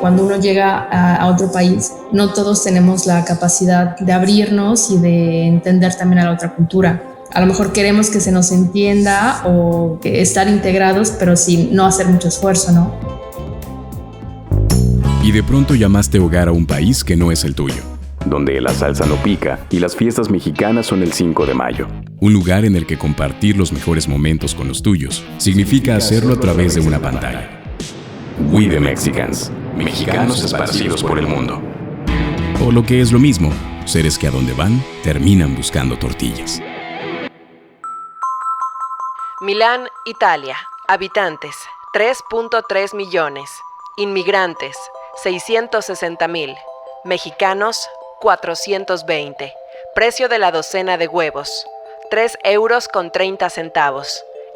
cuando uno llega a otro país, no todos tenemos la capacidad de abrirnos y de entender también a la otra cultura. A lo mejor queremos que se nos entienda o estar integrados, pero sin no hacer mucho esfuerzo, ¿no? Y de pronto llamaste hogar a un país que no es el tuyo, donde la salsa no pica y las fiestas mexicanas son el 5 de mayo. Un lugar en el que compartir los mejores momentos con los tuyos significa hacerlo a través de una pantalla. We the Mexicans, mexicanos esparcidos por el mundo. O lo que es lo mismo, seres que a donde van terminan buscando tortillas. Milán, Italia. Habitantes, 3.3 millones. Inmigrantes, 660,000. Mexicanos, 420. Precio de la docena de huevos, 3,30 €,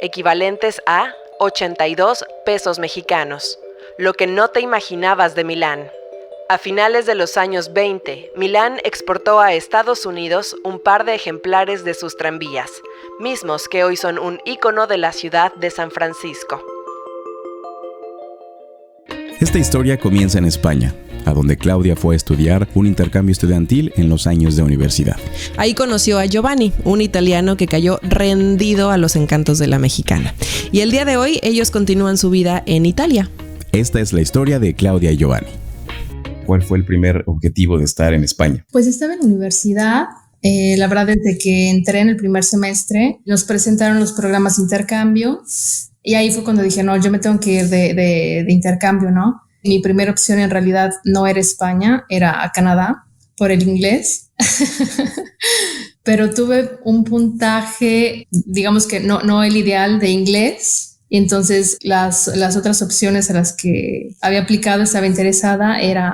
equivalentes a 82 pesos mexicanos. Lo que no te imaginabas de Milán. A finales de los años 20, Milán exportó a Estados Unidos un par de ejemplares de sus tranvías, mismos que hoy son un ícono de la ciudad de San Francisco. Esta historia comienza en España, a donde Claudia fue a estudiar un intercambio estudiantil en los años de universidad. Ahí conoció a Giovanni, un italiano que cayó rendido a los encantos de la mexicana. Y el día de hoy ellos continúan su vida en Italia. Esta es la historia de Claudia y Giovanni. ¿Cuál fue el primer objetivo de estar en España? Pues estaba en la universidad. La verdad, desde que entré en el primer semestre, nos presentaron los programas de intercambio y ahí fue cuando dije, no, yo me tengo que ir de intercambio, ¿no? Mi primera opción en realidad no era España, era a Canadá por el inglés. Pero tuve un puntaje, digamos que no el ideal de inglés. Y entonces las otras opciones a las que había aplicado, estaba interesada, era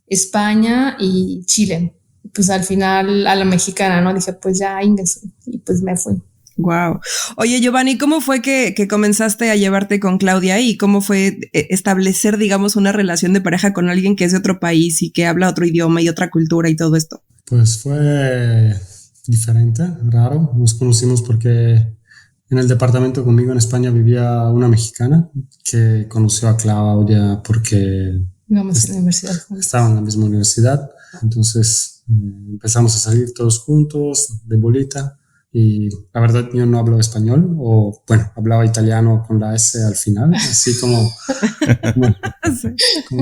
España y Chile. Pues al final a la mexicana, ¿no? Dije, pues ya, ingreso. Y pues me fui. Wow. Oye, Giovanni, ¿cómo fue que comenzaste a llevarte con Claudia y cómo fue establecer, digamos, una relación de pareja con alguien que es de otro país y que habla otro idioma y otra cultura y todo esto? Pues fue diferente, raro. Nos conocimos porque en el departamento conmigo en España vivía una mexicana que conoció a Claudia porque íbamos a la universidad. Estaban en la misma universidad. Entonces empezamos a salir todos juntos de bolita. Y la verdad yo no hablo español, o bueno, hablaba italiano con la S al final, así como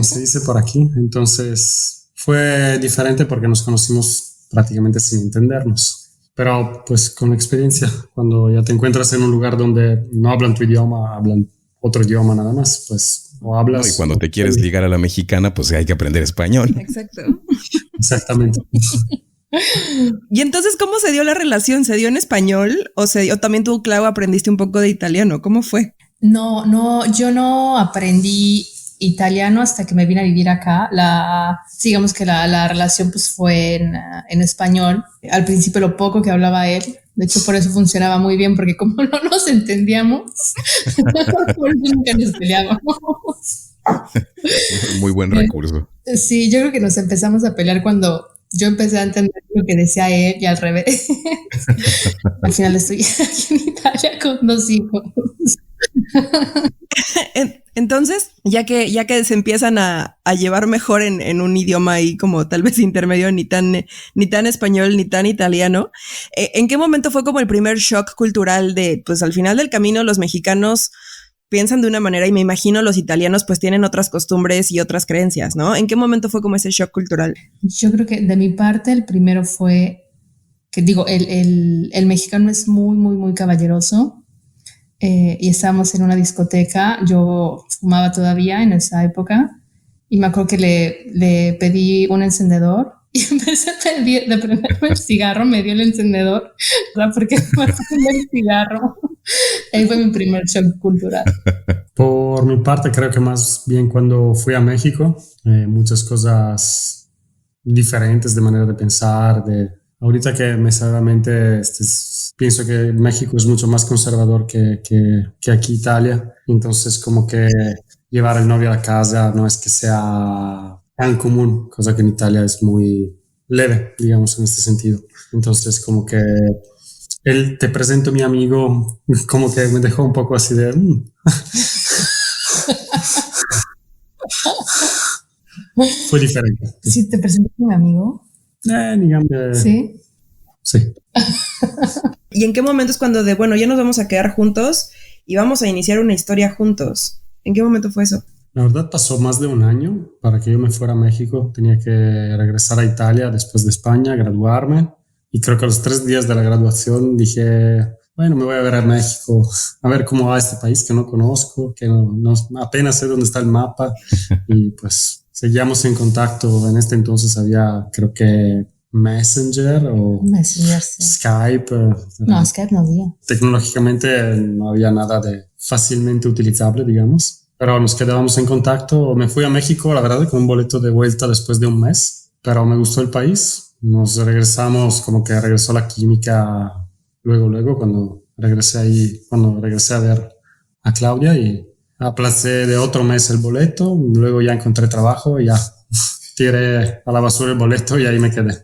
se dice por aquí. Entonces fue diferente porque nos conocimos prácticamente sin entendernos. Pero pues con la experiencia, cuando ya te encuentras en un lugar donde no hablan tu idioma, hablan otro idioma nada más, pues o hablas... No, y cuando te quieres ligar a la mexicana, pues hay que aprender español. Exacto. Exactamente. Y entonces, ¿cómo se dio la relación? ¿Se dio en español o también tú, Clau, aprendiste un poco de italiano? ¿Cómo fue? No, yo no aprendí italiano hasta que me vine a vivir acá. Digamos que la relación pues fue en español. Al principio lo poco que hablaba él, de hecho por eso funcionaba muy bien, porque como no nos entendíamos, por eso nunca nos peleábamos. Muy buen recurso. Sí, yo creo que nos empezamos a pelear cuando yo empecé a entender lo que decía él y al revés. Al final estoy aquí en Italia con 2 hijos. Entonces, ya que se empiezan a llevar mejor en un idioma ahí como tal vez intermedio, ni tan español ni tan italiano, ¿en qué momento fue como el primer shock cultural de, pues al final del camino los mexicanos piensan de una manera y me imagino los italianos pues tienen otras costumbres y otras creencias, ¿no? ¿En qué momento fue como ese shock cultural? Yo creo que de mi parte el primero fue que digo, el mexicano es muy, muy, muy caballeroso. Y estábamos en una discoteca, yo fumaba todavía en esa época y me acuerdo que le pedí un encendedor y empecé de prenderme el cigarro, me dio el encendedor, ¿verdad? Porque me prendí el cigarro. Ahí fue mi primer shock cultural. Por mi parte, creo que más bien cuando fui a México, muchas cosas diferentes de manera de pensar, ahorita que me sale a la mente, pienso que México es mucho más conservador que aquí Italia. Entonces, como que llevar al novio a la casa no es que sea tan común, cosa que en Italia es muy leve, digamos, en este sentido. Entonces, como que él, te presento a mi amigo, como que me dejó un poco así de... fue diferente. Sí, te presenté con mi amigo. Digamos que Sí. sí. ¿Y en qué momento es cuando bueno, ya nos vamos a quedar juntos y vamos a iniciar una historia juntos? ¿En qué momento fue eso? La verdad pasó más de un año para que yo me fuera a México. Tenía que regresar a Italia después de España, graduarme. Y creo que a los 3 días de la graduación dije, bueno, me voy a ver a México, a ver cómo va este país que no conozco, que apenas sé dónde está el mapa. Y pues seguíamos en contacto. En este entonces había, creo que Messenger o Messenger, sí. Skype. No, Skype no había. Tecnológicamente no había nada de fácilmente utilizable, digamos. Pero nos quedábamos en contacto. Me fui a México, la verdad, con un boleto de vuelta después de un mes, pero me gustó el país. Nos regresamos, como que regresó la química luego, cuando regresé a ver a Claudia, y aplacé de otro mes el boleto. Luego ya encontré trabajo y ya tiré a la basura el boleto y ahí me quedé.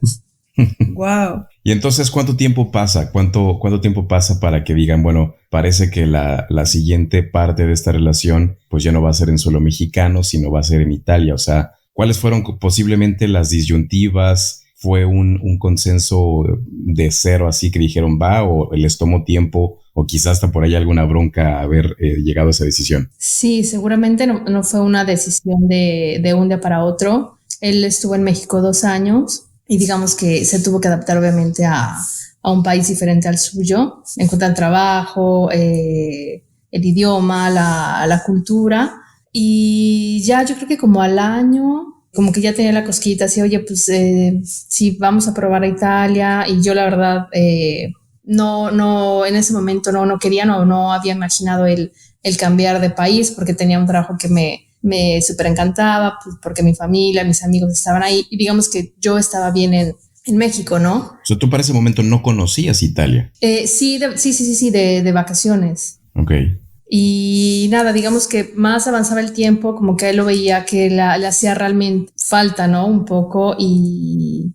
Wow. Y entonces, ¿cuánto tiempo pasa? ¿Cuánto tiempo pasa para que digan, bueno, parece que la siguiente parte de esta relación pues ya no va a ser en suelo mexicano, sino va a ser en Italia? O sea, ¿cuáles fueron posiblemente las disyuntivas? ¿Fue un consenso de cero así que dijeron va, o les tomó tiempo, o quizás hasta por ahí alguna bronca haber llegado a esa decisión? Sí, seguramente no fue una decisión de un día para otro. Él estuvo en México 2 años. Y digamos que se tuvo que adaptar obviamente a un país diferente al suyo, encontrar trabajo, el idioma, la cultura. Y ya yo creo que como al año, como que ya tenía la cosquillita así, oye, pues sí, vamos a probar a Italia. Y yo la verdad, no, en ese momento no quería, no había imaginado el cambiar de país, porque tenía un trabajo que me súper encantaba, pues, porque mi familia, mis amigos estaban ahí, y digamos que yo estaba bien en México, ¿no? O sea, tú para ese momento no conocías Italia. Sí, de vacaciones. Ok. Y nada, digamos que más avanzaba el tiempo, como que él lo veía que le hacía realmente falta, ¿no? Un poco, y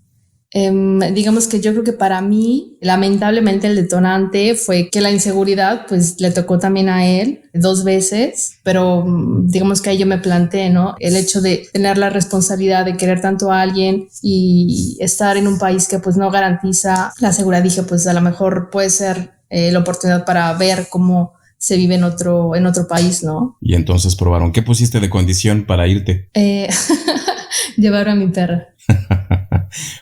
digamos que yo creo que para mí, lamentablemente, el detonante fue que la inseguridad pues le tocó también a él 2 veces, pero digamos que ahí yo me planteé, ¿no? El hecho de tener la responsabilidad de querer tanto a alguien y estar en un país que pues no garantiza la seguridad. Dije, pues a lo mejor puede ser la oportunidad para ver cómo se vive en otro país, ¿no? Y entonces probaron. ¿Qué pusiste de condición para irte? Llevar a mi perra.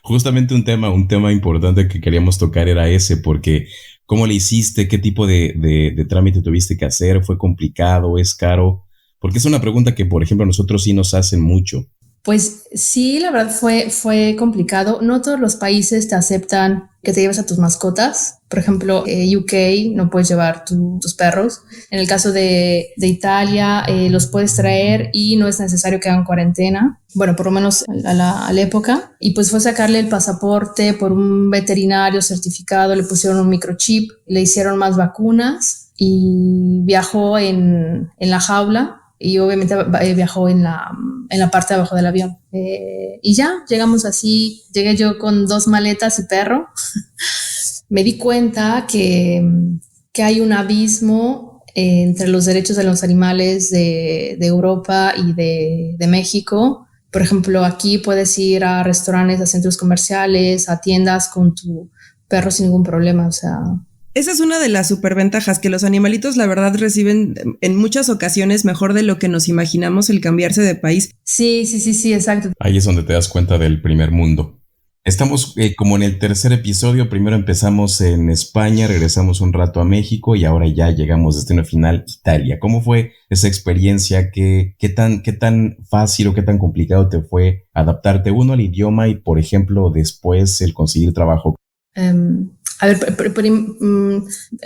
Justamente un tema importante que queríamos tocar era ese, porque ¿cómo le hiciste? ¿Qué tipo de trámite tuviste que hacer? ¿Fue complicado? ¿Es caro? Porque es una pregunta que, por ejemplo, nosotros sí nos hacen mucho. Pues sí, la verdad fue complicado. No todos los países te aceptan que te lleves a tus mascotas. Por ejemplo, UK no puedes llevar tus perros. En el caso de Italia, los puedes traer y no es necesario que hagan cuarentena. Bueno, por lo menos a la época. Y pues fue sacarle el pasaporte por un veterinario certificado, le pusieron un microchip, le hicieron más vacunas y viajó en la jaula. Y obviamente viajó en la parte de abajo del avión. Y ya, llegamos así, llegué yo con 2 maletas y perro. Me di cuenta que hay un abismo entre los derechos de los animales de Europa y de México. Por ejemplo, aquí puedes ir a restaurantes, a centros comerciales, a tiendas con tu perro sin ningún problema, o sea... Esa es una de las superventajas, que los animalitos la verdad reciben en muchas ocasiones mejor de lo que nos imaginamos el cambiarse de país. Sí, exacto. Ahí es donde te das cuenta del primer mundo. Estamos como en el tercer episodio. Primero empezamos en España, regresamos un rato a México y ahora ya llegamos destino final, Italia. ¿Cómo fue esa experiencia? ¿Qué tan fácil o qué tan complicado te fue adaptarte uno al idioma y, por ejemplo, después el conseguir trabajo? A ver,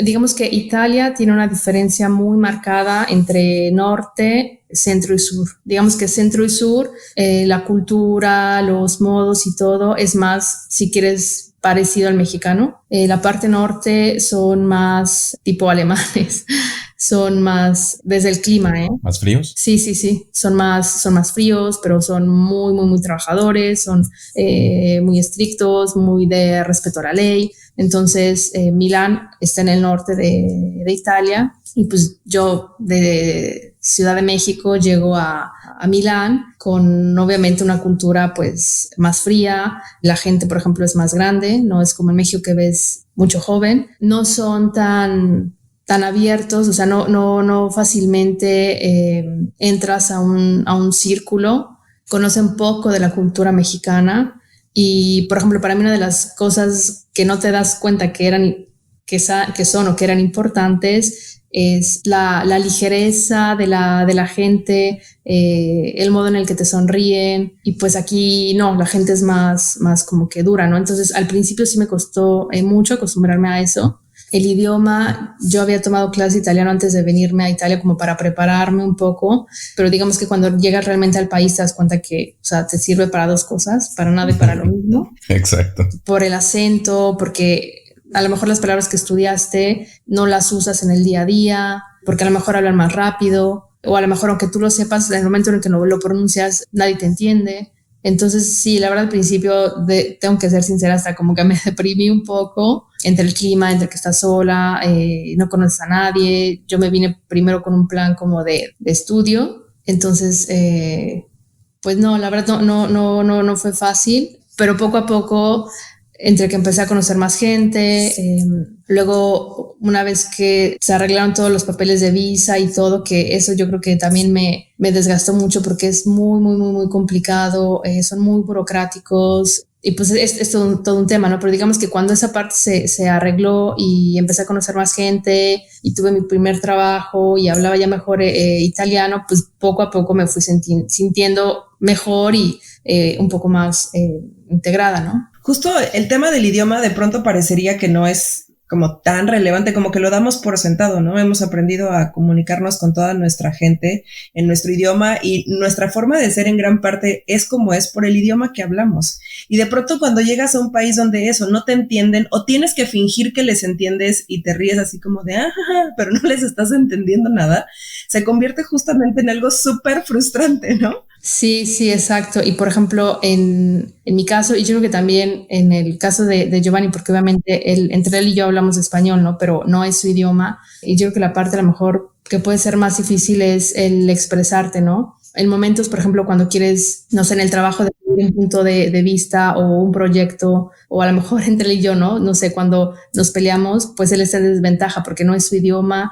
digamos que Italia tiene una diferencia muy marcada entre norte, centro y sur. Digamos que centro y sur, la cultura, los modos y todo es más, si quieres, parecido al mexicano. La parte norte son más tipo alemanes, son más desde el clima, ¿eh? ¿Más fríos? Sí. Son más fríos, pero son muy, muy, muy trabajadores, son muy estrictos, muy de respeto a la ley. Entonces, Milán está en el norte de Italia y pues yo de Ciudad de México, llego a Milán con obviamente una cultura pues más fría. La gente, por ejemplo, es más grande, no es como en México que ves mucho joven. No son tan abiertos, o sea, no fácilmente entras a un círculo. Conocen poco de la cultura mexicana y, por ejemplo, para mí una de las cosas que no te das cuenta que son o que eran importantes es la ligereza de la gente, el modo en el que te sonríen, y pues aquí no, la gente es más como que dura, ¿no? Entonces al principio sí me costó mucho acostumbrarme a eso. El idioma, yo había tomado clases de italiano antes de venirme a Italia como para prepararme un poco, pero digamos que cuando llegas realmente al país te das cuenta que, o sea, te sirve para dos cosas, para nada y para lo mismo. Exacto. Por el acento, porque a lo mejor las palabras que estudiaste no las usas en el día a día, porque a lo mejor hablan más rápido, o a lo mejor aunque tú lo sepas, en el momento en el que no lo pronuncias, nadie te entiende. Entonces, sí, la verdad al principio, tengo que ser sincera, hasta como que me deprimí un poco entre el clima, entre que estás sola, no conoces a nadie. Yo me vine primero con un plan como de estudio, entonces, pues no, la verdad no fue fácil, pero poco a poco, entre que empecé a conocer más gente, luego una vez que se arreglaron todos los papeles de visa y todo, que eso yo creo que también me desgastó mucho porque es muy complicado, son muy burocráticos y pues es todo un tema, ¿no? Pero digamos que cuando esa parte se arregló y empecé a conocer más gente y tuve mi primer trabajo y hablaba ya mejor italiano, pues poco a poco me fui sintiendo mejor y un poco más integrada, ¿no? Justo el tema del idioma de pronto parecería que no es como tan relevante, como que lo damos por sentado, ¿no? Hemos aprendido a comunicarnos con toda nuestra gente en nuestro idioma y nuestra forma de ser en gran parte es como es por el idioma que hablamos. Y de pronto cuando llegas a un país donde eso no te entienden o tienes que fingir que les entiendes y te ríes así como de pero no les estás entendiendo nada, se convierte justamente en algo súper frustrante, ¿no? Sí, exacto. Y por ejemplo, en mi caso, y yo creo que también en el caso de Giovanni, porque obviamente entre él y yo hablamos español, ¿no? Pero no es su idioma. Y yo creo que la parte a lo mejor que puede ser más difícil es el expresarte, ¿no? En momentos, por ejemplo, cuando quieres, no sé, en el trabajo de un punto de vista o un proyecto, o a lo mejor entre él y yo, ¿no? No sé, cuando nos peleamos, pues él está en desventaja porque no es su idioma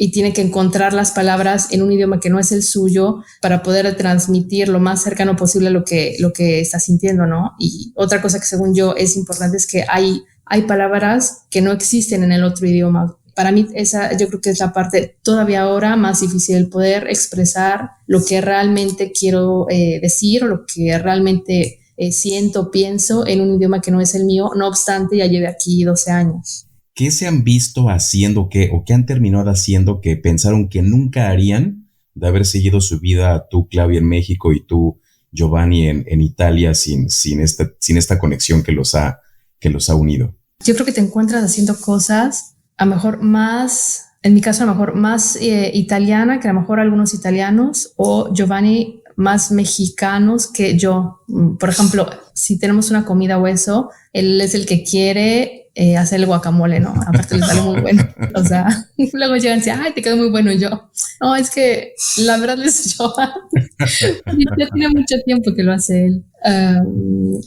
y tiene que encontrar las palabras en un idioma que no es el suyo para poder transmitir lo más cercano posible a lo que está sintiendo, ¿no? Y otra cosa que según yo es importante es que hay palabras que no existen en el otro idioma. Para mí esa yo creo que es la parte todavía ahora más difícil, el poder expresar lo que realmente quiero decir o lo que realmente siento, pienso en un idioma que no es el mío, no obstante ya lleve aquí 12 años. ¿Qué se han visto haciendo o qué han terminado haciendo que pensaron que nunca harían de haber seguido su vida, tú, Claudia, en México y tú, Giovanni, en Italia, sin esta conexión que los ha unido? Yo creo que te encuentras haciendo cosas a lo mejor más, en mi caso a lo mejor más italiana que a lo mejor algunos italianos, o Giovanni más mexicanos que yo. Por ejemplo, si tenemos una comida o eso, él es el que quiere hacer el guacamole, ¿no? Aparte le sale muy bueno. O sea, luego llegan y dicen, ay, te quedó muy bueno. Y yo, no, es que la verdad es Giovanni. Ya tiene mucho tiempo que lo hace él.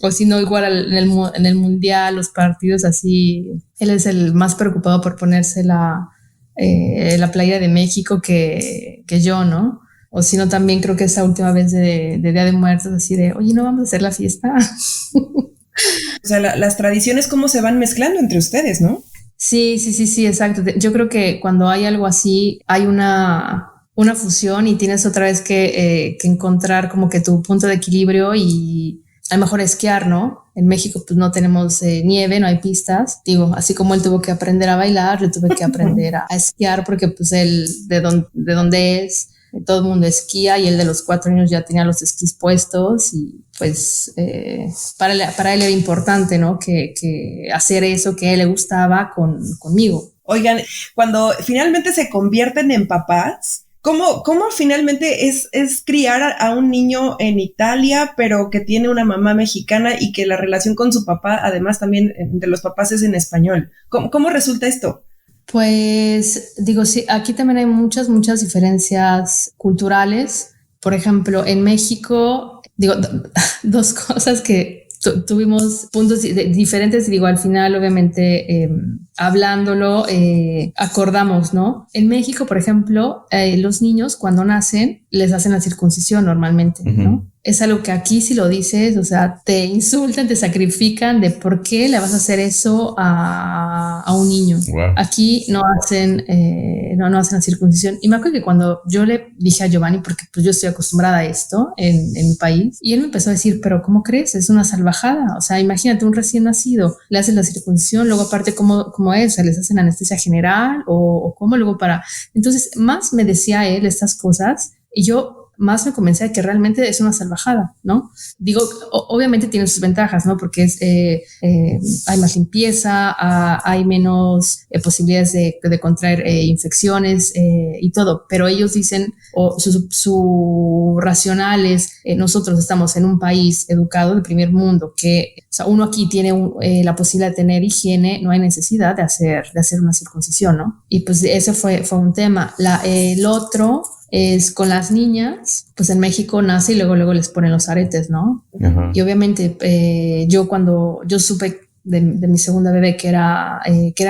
O si no, igual en el mundial, los partidos así, él es el más preocupado por ponerse la playera de México que yo, ¿no? O si no, también creo que esa última vez de Día de Muertos, así de, oye, ¿no vamos a hacer la fiesta? O sea, las tradiciones cómo se van mezclando entre ustedes, ¿no? Sí, exacto. Yo creo que cuando hay algo así, hay una fusión y tienes otra vez que encontrar como que tu punto de equilibrio y a lo mejor esquiar, ¿no? En México pues no tenemos nieve, no hay pistas. Digo, así como él tuvo que aprender a bailar, yo tuve que aprender a esquiar porque pues él de donde es, todo el mundo esquía y él de los 4 años ya tenía los esquís puestos y pues para él era importante, ¿no? Que hacer eso que a él le gustaba conmigo. Oigan, cuando finalmente se convierten en papás, ¿cómo finalmente es criar a un niño en Italia, pero que tiene una mamá mexicana y que la relación con su papá, además también de los papás, es en español? ¿Cómo resulta esto? Pues digo, sí, aquí también hay muchas diferencias culturales. Por ejemplo, en México, digo, dos cosas que tuvimos puntos diferentes y digo, al final, obviamente, hablándolo, acordamos, ¿no? En México, por ejemplo, los niños cuando nacen les hacen la circuncisión normalmente, ¿no? Es algo que aquí si lo dices, o sea, te insultan, te sacrifican de por qué le vas a hacer eso a un niño. Wow. Aquí no hacen la circuncisión. Y me acuerdo que cuando yo le dije a Giovanni, porque pues yo estoy acostumbrada a esto en mi país, y él me empezó a decir, pero ¿cómo crees? Es una salvajada. O sea, imagínate un recién nacido, le hacen la circuncisión, luego aparte ¿cómo es? ¿Les hacen anestesia general o cómo luego para...? Entonces, más me decía él estas cosas y yo más me convencía de que realmente es una salvajada, ¿no? Digo, obviamente tiene sus ventajas, ¿no? Porque hay más limpieza, hay menos posibilidades de contraer infecciones y todo, pero ellos dicen, su racional es, nosotros estamos en un país educado de primer mundo, que o sea, uno aquí tiene la posibilidad de tener higiene, no hay necesidad de hacer una circuncisión, ¿no? Y pues ese fue un tema. El otro es con las niñas, pues en México nace y luego les ponen los aretes, ¿no? Uh-huh. Y obviamente yo cuando yo supe de mi segunda bebé que era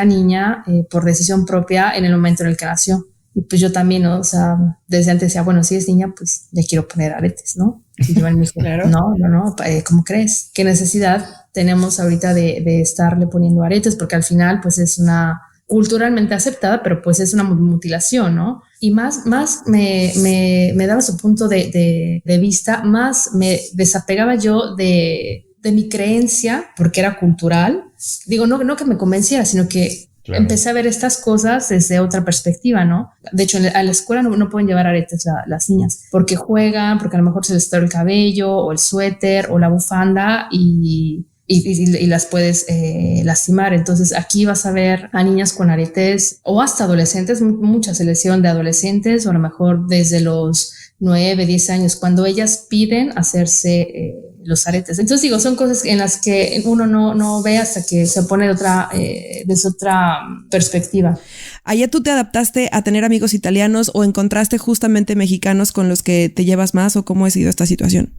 niña, por decisión propia en el momento en el que nació. Y pues yo también, ¿no? O sea, desde antes decía, bueno, si es niña, pues le quiero poner aretes, ¿no? Y yo me dijo, claro. No, ¿cómo crees? ¿Qué necesidad tenemos ahorita de estarle poniendo aretes? Porque al final, pues es una culturalmente aceptada, pero pues es una mutilación, ¿no? Y más me daba su punto de vista, más me desapegaba yo de mi creencia, porque era cultural. Digo, no que me convenciera, sino que claro, empecé a ver estas cosas desde otra perspectiva, ¿no? De hecho, a la escuela no pueden llevar aretes las niñas, porque juegan, porque a lo mejor se les torce el cabello, o el suéter, o la bufanda, y las puedes lastimar. Entonces aquí vas a ver a niñas con aretes o hasta adolescentes, mucha selección de adolescentes, o a lo mejor desde los 9, 10 años, cuando ellas piden hacerse los aretes. Entonces digo, son cosas en las que uno no ve hasta que se pone desde otra perspectiva. ¿Allá tú te adaptaste a tener amigos italianos o encontraste justamente mexicanos con los que te llevas más, o cómo ha sido esta situación?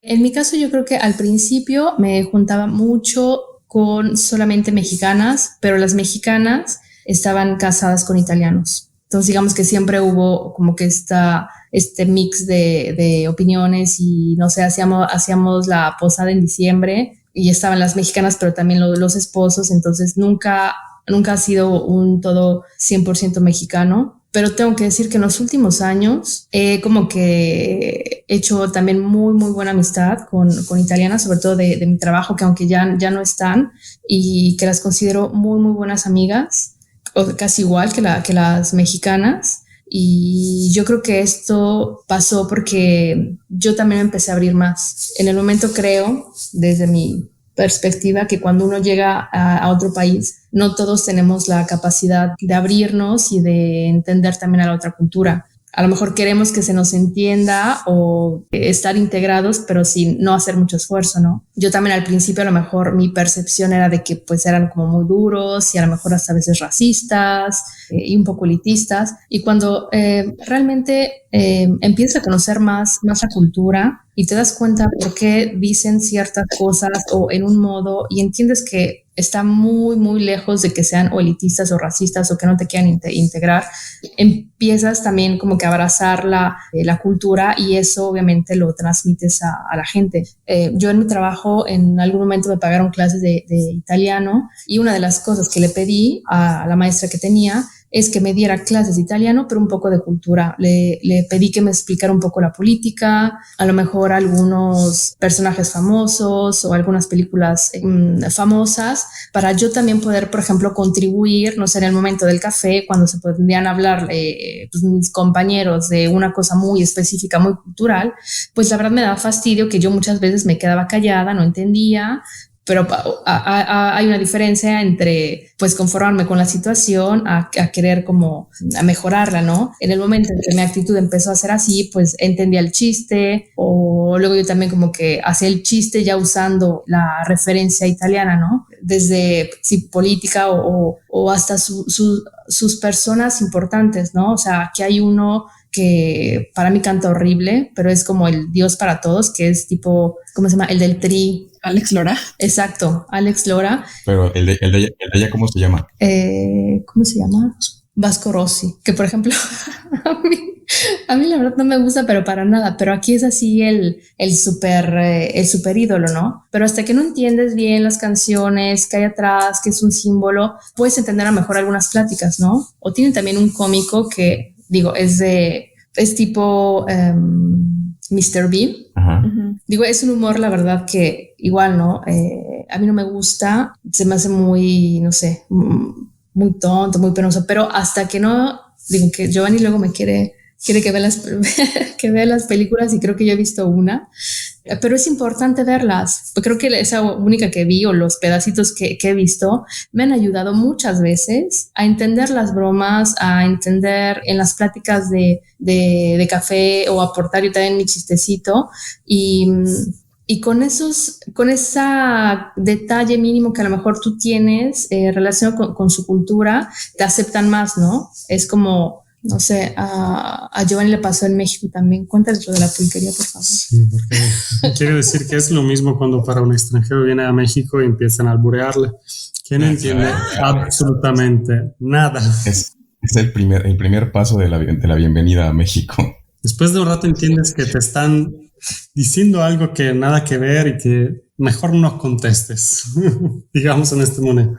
En mi caso, yo creo que al principio me juntaba mucho con solamente mexicanas, pero las mexicanas estaban casadas con italianos. Entonces, digamos que siempre hubo como que este mix de opiniones y, no sé, hacíamos la posada en diciembre y estaban las mexicanas, pero también los esposos. Entonces, nunca ha sido un todo 100% mexicano. Pero tengo que decir que en los últimos años como que he hecho también muy, muy buena amistad con italianas, sobre todo de mi trabajo, que aunque ya no están, y que las considero muy, muy buenas amigas, o casi igual que las mexicanas. Y yo creo que esto pasó porque yo también me empecé a abrir más. En el momento creo, desde mi perspectiva, que cuando uno llega a otro país, no todos tenemos la capacidad de abrirnos y de entender también a la otra cultura. A lo mejor queremos que se nos entienda o estar integrados, pero sin no hacer mucho esfuerzo, ¿no? Yo también al principio a lo mejor mi percepción era de que pues eran como muy duros y a lo mejor hasta a veces racistas y un poco elitistas. Y cuando realmente empiezas a conocer más la cultura y te das cuenta por qué dicen ciertas cosas o en un modo, y entiendes que está muy, muy lejos de que sean o elitistas o racistas o que no te quieran integrar, empiezas también como que a abrazar la cultura, y eso obviamente lo transmites a la gente. Yo en mi trabajo en algún momento me pagaron clases de italiano, y una de las cosas que le pedí a la maestra que tenía es que me diera clases de italiano, pero un poco de cultura. Le pedí que me explicara un poco la política, a lo mejor algunos personajes famosos o algunas películas famosas, para yo también poder, por ejemplo, contribuir, no sé, en el momento del café, cuando se podrían hablar pues mis compañeros de una cosa muy específica, muy cultural, pues la verdad me daba fastidio que yo muchas veces me quedaba callada, no entendía. Pero hay una diferencia entre pues conformarme con la situación a querer como a mejorarla, ¿no? En el momento en que mi actitud empezó a ser así, pues entendía el chiste, o luego yo también como que hacía el chiste ya usando la referencia italiana, ¿no? desde política o hasta sus personas importantes, ¿no? O sea, aquí hay uno que para mí canta horrible, pero es como el Dios para todos, que es tipo, ¿cómo se llama? El del Tri. Alex Lora. Exacto, Alex Lora. Pero el de ella, ¿cómo se llama? ¿Cómo se llama? Vasco Rossi, que por ejemplo, a mí la verdad no me gusta, pero para nada, pero aquí es así el super ídolo, ¿no? Pero hasta que no entiendes bien las canciones que hay atrás, que es un símbolo, puedes entender a lo mejor algunas pláticas, ¿no? O tienen también un cómico que, digo, es tipo Mr. Bean. Ajá. Digo, es un humor, la verdad, que igual, ¿no? A mí no me gusta, se me hace muy, no sé, muy tonto, muy penoso, pero hasta que no, digo que Giovanni luego me quiere que vea que vea las películas y creo que yo he visto una, pero es importante verlas. Creo que esa única que vi o los pedacitos que he visto me han ayudado muchas veces a entender las bromas, a entender en las pláticas de café o aportar yo también mi chistecito y con esa detalle mínimo que a lo mejor tú tienes relacionado con su cultura, te aceptan más, ¿no? Es como, no sé, a Giovanni le pasó en México también. Cuéntales lo de la pulquería, por favor. Sí, porque quiere decir que es lo mismo cuando para un extranjero viene a México y empiezan a alburearle. Que no entiende absolutamente nada. Es el primer paso de la bienvenida a México. Después de un rato entiendes que te están diciendo algo que nada que ver y que mejor no contestes. Digamos en este momento.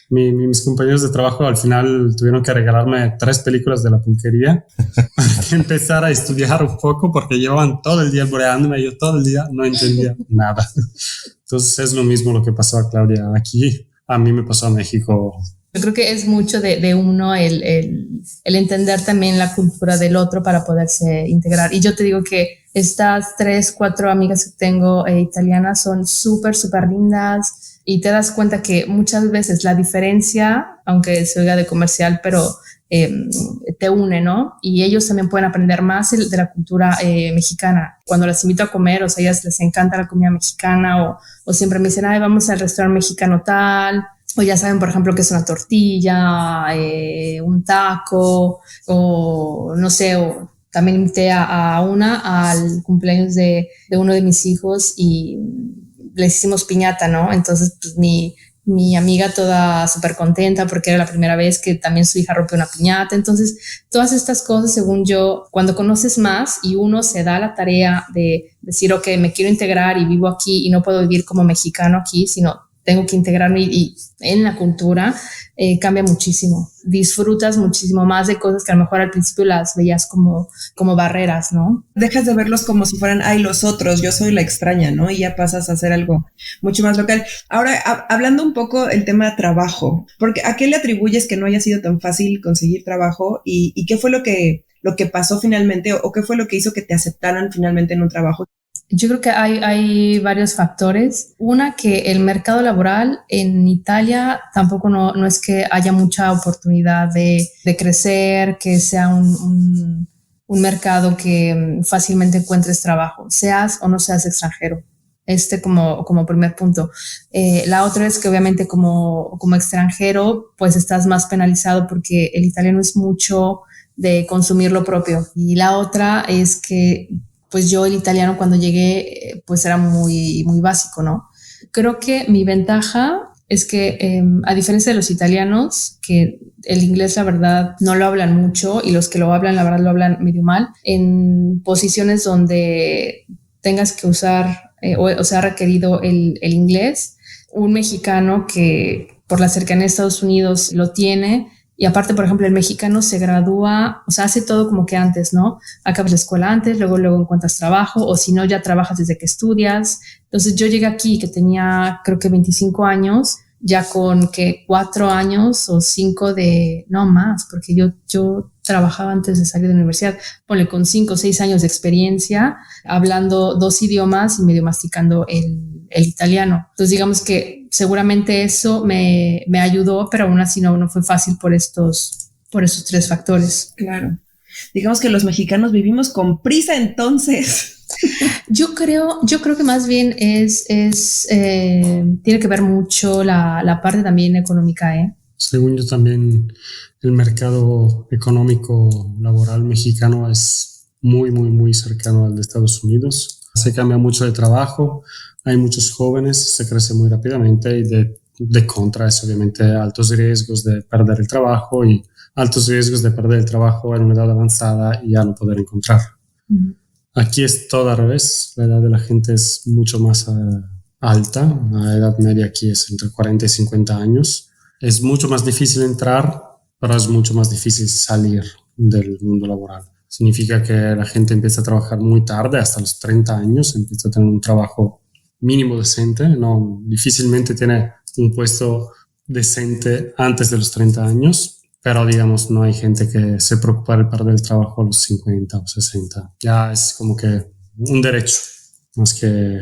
Mis compañeros de trabajo al final tuvieron que regalarme 3 películas de la pulquería para que empezara a estudiar un poco porque llevaban todo el día albureándome y yo todo el día no entendía nada. Entonces es lo mismo lo que pasó a Claudia aquí. A mí me pasó a México. Yo creo que es mucho de uno el entender también la cultura del otro para poderse integrar. Y yo te digo que estas 3, 4 amigas que tengo italianas son súper, súper lindas y te das cuenta que muchas veces la diferencia, aunque se oiga de comercial, pero te une, ¿no? Y ellos también pueden aprender más de la cultura mexicana. Cuando las invito a comer, o sea, a ellas les encanta la comida mexicana o siempre me dicen, ay, vamos al restaurante mexicano tal. O ya saben, por ejemplo, que es una tortilla, un taco, o no sé, o también invité al cumpleaños de uno de mis hijos y les hicimos piñata, ¿no? Entonces, pues mi amiga toda súper contenta porque era la primera vez que también su hija rompió una piñata. Entonces, todas estas cosas, según yo, cuando conoces más y uno se da la tarea de decir, ok, me quiero integrar y vivo aquí y no puedo vivir como mexicano aquí, sino tengo que integrarme y en la cultura, cambia muchísimo. Disfrutas muchísimo más de cosas que a lo mejor al principio las veías como barreras, ¿no? Dejas de verlos como si fueran, ay, los otros, yo soy la extraña, ¿no? Y ya pasas a hacer algo mucho más local. Ahora, hablando un poco el tema de trabajo, porque ¿a qué le atribuyes que no haya sido tan fácil conseguir trabajo? ¿Y qué fue lo que pasó finalmente o qué fue lo que hizo que te aceptaran finalmente en un trabajo? Yo creo que hay varios factores. Una, que el mercado laboral en Italia tampoco no es que haya mucha oportunidad de crecer, que sea un mercado que fácilmente encuentres trabajo, seas o no seas extranjero. Como primer punto. La otra es que obviamente como extranjero pues estás más penalizado porque el italiano es mucho de consumir lo propio. Y la otra es que pues yo el italiano cuando llegué pues era muy, muy básico, ¿no? Creo que mi ventaja es que a diferencia de los italianos, que el inglés la verdad no lo hablan mucho y los que lo hablan la verdad lo hablan medio mal, en posiciones donde tengas que usar o sea requerido el inglés, un mexicano que por la cercanía de Estados Unidos lo tiene. Y aparte, por ejemplo, el mexicano se gradúa, o sea, hace todo como que antes, ¿no? Acabas la escuela antes, luego encuentras trabajo, o si no, ya trabajas desde que estudias. Entonces yo llegué aquí que tenía, creo que 25 años, ya con que 4 años o 5 no más, porque yo trabajaba antes de salir de la universidad, ponle con 5 o 6 años de experiencia, hablando 2 idiomas y medio masticando el italiano. Entonces digamos que seguramente eso me ayudó, pero aún así no fue fácil por estos 3 factores. Claro. Digamos que los mexicanos vivimos con prisa entonces. Yo creo que más bien tiene que ver mucho la parte también económica, ¿eh? Según yo también, el mercado económico laboral mexicano es muy, muy, muy cercano al de Estados Unidos. Se cambia mucho de trabajo, hay muchos jóvenes, se crece muy rápidamente y de contra es obviamente altos riesgos de perder el trabajo y altos riesgos de perder el trabajo en una edad avanzada y ya no poder encontrar. Uh-huh. Aquí es todo al revés, la edad de la gente es mucho más alta, la edad media aquí es entre 40 y 50 años. Es mucho más difícil entrar, pero es mucho más difícil salir del mundo laboral. Significa que la gente empieza a trabajar muy tarde, hasta los 30 años, empieza a tener un trabajo mínimo decente, no, difícilmente tiene un puesto decente antes de los 30 años, pero digamos no hay gente que se preocupa de perder el trabajo a los 50 o 60. Ya es como que un derecho, más que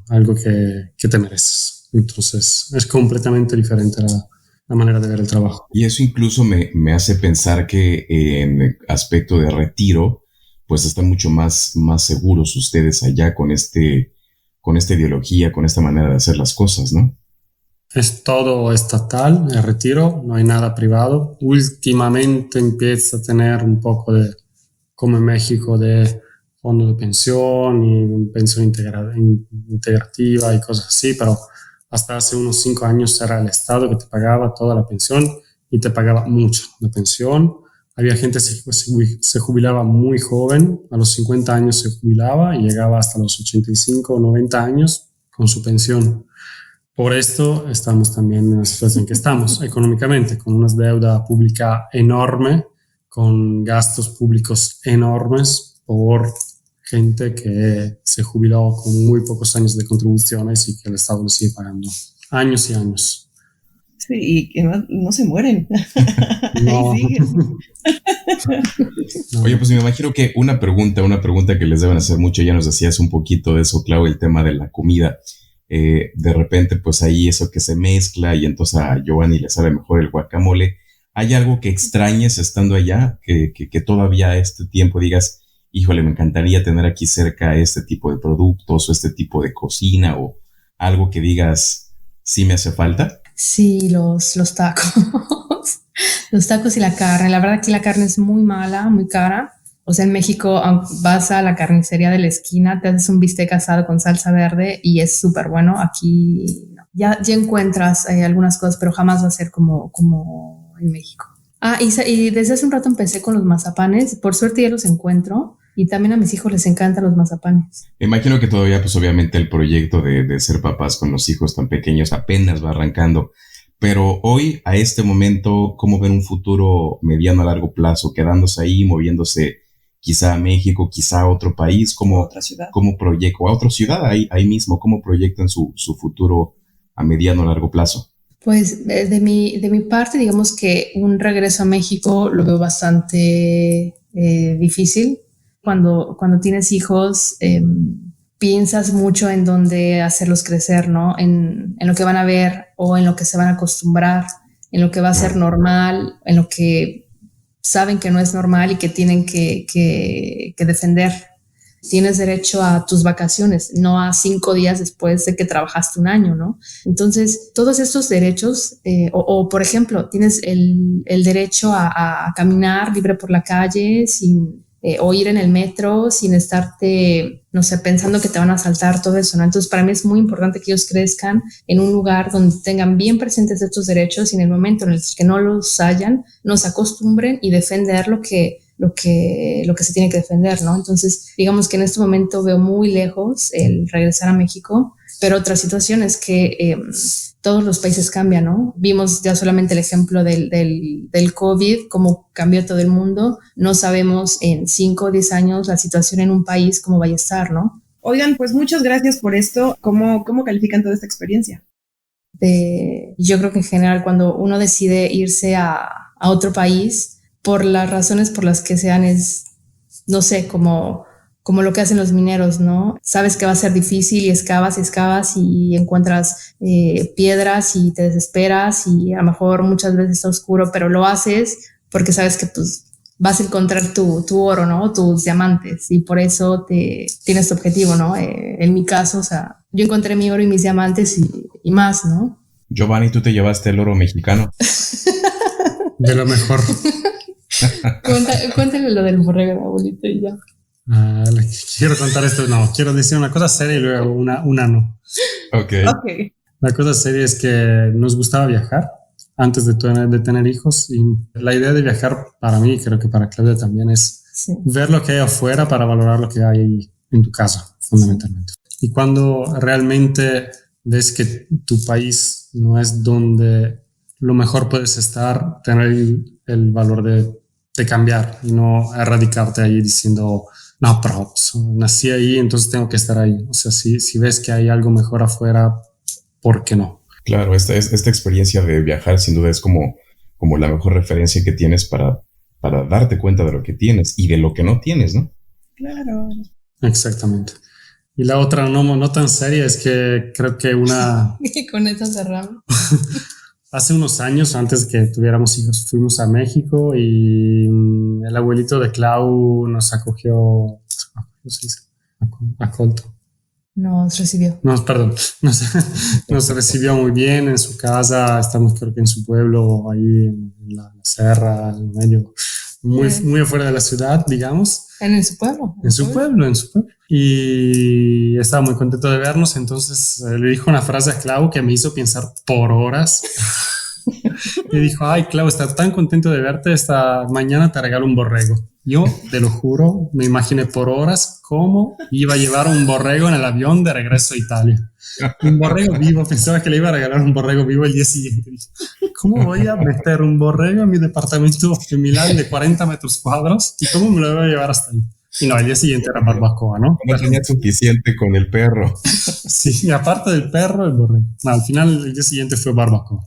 algo que te mereces. Entonces es completamente diferente la manera de ver el trabajo. Y eso incluso me hace pensar que en aspecto de retiro, pues están mucho más seguros ustedes allá con esta ideología, con esta manera de hacer las cosas, ¿no? Es todo estatal, el retiro, no hay nada privado. Últimamente empieza a tener un poco de, como en México, de fondo de pensión y pensión integrativa y cosas así, pero hasta hace unos 5 años era el Estado que te pagaba toda la pensión y te pagaba mucho la pensión. Había gente que se jubilaba muy joven, a los 50 años se jubilaba y llegaba hasta los 85 o 90 años con su pensión. Por esto estamos también en la situación que estamos económicamente, con una deuda pública enorme, con gastos públicos enormes por gente que se jubiló con muy pocos años de contribuciones y que el Estado le sigue pagando años y años. Sí, y que no se mueren. No. Ahí siguen. Oye, pues me imagino que una pregunta que les deben hacer mucho, ya nos decías un poquito de eso, Clau, el tema de la comida. De repente, pues ahí eso que se mezcla y entonces a Giovanni le sabe mejor el guacamole. ¿Hay algo que extrañes estando allá? Que todavía a este tiempo digas, híjole, me encantaría tener aquí cerca este tipo de productos o este tipo de cocina o algo que digas, ¿sí me hace falta? Sí, los tacos. Los tacos y la carne. La verdad que la carne es muy mala, muy cara. O sea, en México vas a la carnicería de la esquina, te haces un bistec asado con salsa verde y es súper bueno. Aquí no. Ya encuentras algunas cosas, pero jamás va a ser como en México. Y desde hace un rato empecé con los mazapanes. Por suerte ya los encuentro. Y también a mis hijos les encantan los mazapanes. Me imagino que todavía, pues obviamente el proyecto de ser papás con los hijos tan pequeños apenas va arrancando. Pero hoy, a este momento, ¿cómo ven un futuro mediano a largo plazo? Quedándose ahí, moviéndose quizá a México, quizá a otro país, como otra ciudad, como proyecto, a otra ciudad, ahí mismo, ¿cómo proyectan su futuro a mediano a largo plazo? Pues de mi parte, digamos que un regreso a México lo veo bastante difícil. Cuando tienes hijos, piensas mucho en dónde hacerlos crecer, ¿no? En lo que van a ver o en lo que se van a acostumbrar, en lo que va a ser normal, en lo que saben que no es normal y que tienen que defender. Tienes derecho a tus vacaciones, no a 5 días después de que trabajaste un año, ¿no? Entonces, todos estos derechos, o por ejemplo, tienes el derecho a caminar libre por la calle o ir en el metro sin estarte, no sé, pensando que te van a asaltar, todo eso, ¿no? Entonces, para mí es muy importante que ellos crezcan en un lugar donde tengan bien presentes estos derechos y en el momento en el que no los hayan, nos acostumbren y defender lo que se tiene que defender, ¿no? Entonces, digamos que en este momento veo muy lejos el regresar a México, pero otra situación es que todos los países cambian, ¿no? Vimos ya solamente el ejemplo del COVID, cómo cambió todo el mundo. No sabemos en 5 o 10 años la situación en un país cómo vaya a estar, ¿no? Oigan, pues muchas gracias por esto. ¿Cómo califican toda esta experiencia? Yo creo que en general cuando uno decide irse a otro país, por las razones por las que sean, es, no sé, como lo que hacen los mineros, ¿no? Sabes que va a ser difícil y excavas y encuentras piedras y te desesperas y a lo mejor muchas veces está oscuro, pero lo haces porque sabes que pues vas a encontrar tu oro, ¿no? Tus diamantes, y por eso tienes tu objetivo, ¿no? En mi caso, o sea, yo encontré mi oro y mis diamantes y más, ¿no? Giovanni, tú te llevaste el oro mexicano. De lo mejor. Cuéntale lo del borrego, abuelito, y ya. Quiero contar esto, no, quiero decir una cosa seria y luego una no. Ok. La cosa seria es que nos gustaba viajar antes de tener hijos, y la idea de viajar para mí, creo que para Claudia también, es ver lo que hay afuera para valorar lo que hay en tu casa, fundamentalmente. Y cuando realmente ves que tu país no es donde lo mejor puedes estar, tener el valor de cambiar y no erradicarte ahí diciendo, no, pero nací ahí, entonces tengo que estar ahí. O sea, si ves que hay algo mejor afuera, ¿por qué no? Claro, esta experiencia de viajar sin duda es como la mejor referencia que tienes para darte cuenta de lo que tienes y de lo que no tienes, ¿no? Claro. Exactamente. Y la otra no tan seria es que creo que Con eso cerramos. Hace unos años, antes de que tuviéramos hijos, fuimos a México y el abuelito de Clau nos acogió, acolto. Nos recibió. No, perdón, nos recibió muy bien en su casa. Estamos, creo que en su pueblo, ahí en la serra, en medio, muy afuera de la ciudad, digamos. ¿En su pueblo? En su pueblo. Y estaba muy contento de vernos. Entonces le dijo una frase a Clau que me hizo pensar por horas. Le dijo, ay, Clau, está tan contento de verte, esta mañana te regalo un borrego. Yo, te lo juro, me imaginé por horas cómo iba a llevar un borrego en el avión de regreso a Italia. Un borrego vivo, pensaba que le iba a regalar un borrego vivo el día siguiente. ¿Cómo voy a meter un borrego en mi departamento en Milán de 40 metros cuadrados? ¿Y cómo me lo voy a llevar hasta ahí? Y no, el día siguiente era barbacoa, ¿no? No tenía suficiente con el perro. Sí, y aparte del perro, el borrego. No, al final el día siguiente fue barbacoa.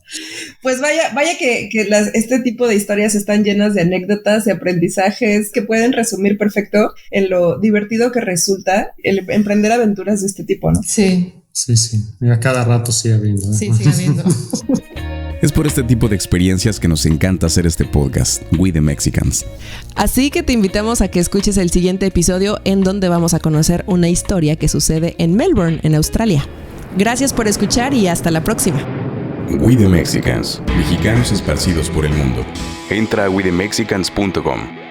Pues vaya que este tipo de historias están llenas de anécdotas y aprendizajes que pueden resumir perfecto en lo divertido que resulta el emprender aventuras de este tipo, ¿no? Sí. Sí. Y a cada rato sigue habiendo. Sí, sigue habiendo. Es por este tipo de experiencias que nos encanta hacer este podcast, We the Mexicans. Así que te invitamos a que escuches el siguiente episodio en donde vamos a conocer una historia que sucede en Melbourne, en Australia. Gracias por escuchar y hasta la próxima. We the Mexicans, mexicanos esparcidos por el mundo. Entra a wethemexicans.com.